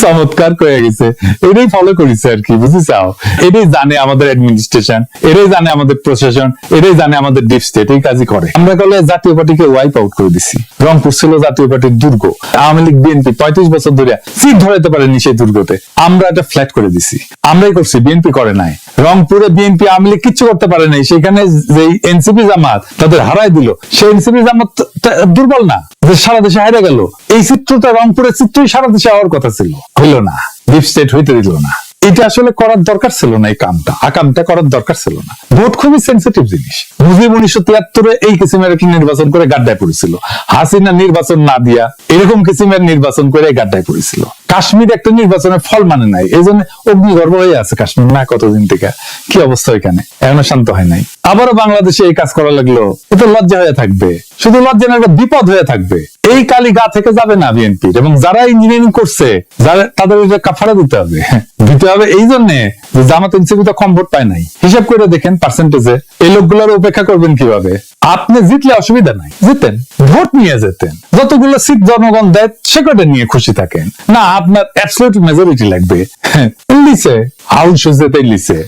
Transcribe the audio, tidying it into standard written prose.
চমৎকার হয়ে গেছে, এটাই ফলো করেছে আর কি, বুঝেছাও? এটাই জানে আমাদের অ্যাডমিনিস্ট্রেশন, এটাই জানে আমাদের প্রশাসন, এটাই জানে আমাদের ডিপ স্টেট, এই কাজই করে। আমরা কলে জাতীয় পার্টিকে ওয়াইপ আউট করে দিছি। রংপুর ছিল জাতীয় পার্টির দুর্গ, আওয়ামী লীগ বিএনপি 35 বছর ধরে সিট ধরাইতে পারেনি সেই দুর্গতে, আমরা এটা ফ্ল্যাট করে দিছি। আমরাই করছি, বিএনপি করে নাই। রংপুরে বিএনপি আওয়ামী লীগ কিচ্ছু করতে পারে নাই, সেখানে যে এনসিপি জামাত তাদের হারাই দিল, সেই এনসিপি জামাত দুর্বল না যে সারা দেশে হারে গেল? এই চিত্রটা, রংপুরের চিত্রই সারা দেশে হওয়ার কথা ছিল, হইল না, ডিপ স্টেট হইতে দিল না। এটা আসলে করার দরকার ছিল না, এই আকামটা করার দরকার ছিল না। ভোট খুবই সেন্সিটিভ জিনিস। মুজিব 1973 এই কিসিমের একটা নির্বাচন করে গাড্ডায় পড়েছিল। হাসিনা নির্বাচন না দিয়া এরকম কিসিমের নির্বাচন করে গাড্ডায় পড়েছিল। কাশ্মীর একটা নির্বাচনের ফল মানে নাই, এই জন্য অগ্নিগর্ভ হয়ে আছে কাশ্মীর না কতদিন থেকে। কি অবস্থা এখানে, এখনো শান্ত হয় নাই। আবারও বাংলাদেশে এই কাজ করা লাগলো, এটা লজ্জা হয়ে থাকবে, শুধু লজ্জা না, একটা বিপদ হয়ে থাকবে। এই কালি গা থেকে যাবে না বিএনপির, এবং যারা ইঞ্জিনিয়ারিং করছে তাদের কাফারা দিতে হবে। এই জন্য যে জামাত এনসিপি তো কম ভোট পায় নাই, হিসাব করে দেখেন পার্সেন্টেজে এই লোকগুলোর উপেক্ষা করবেন কিভাবে? আপনি জিতলে অসুবিধা নাই, জিতেন, ভোট নিয়ে যেতেন, যতগুলো সিট জনগণ দেয় সে কটা নিয়ে খুশি থাকেন না। আপনার অ্যাবসলিউট মেজরিটি লাগবে, লিসে হাউস যেতে লিসে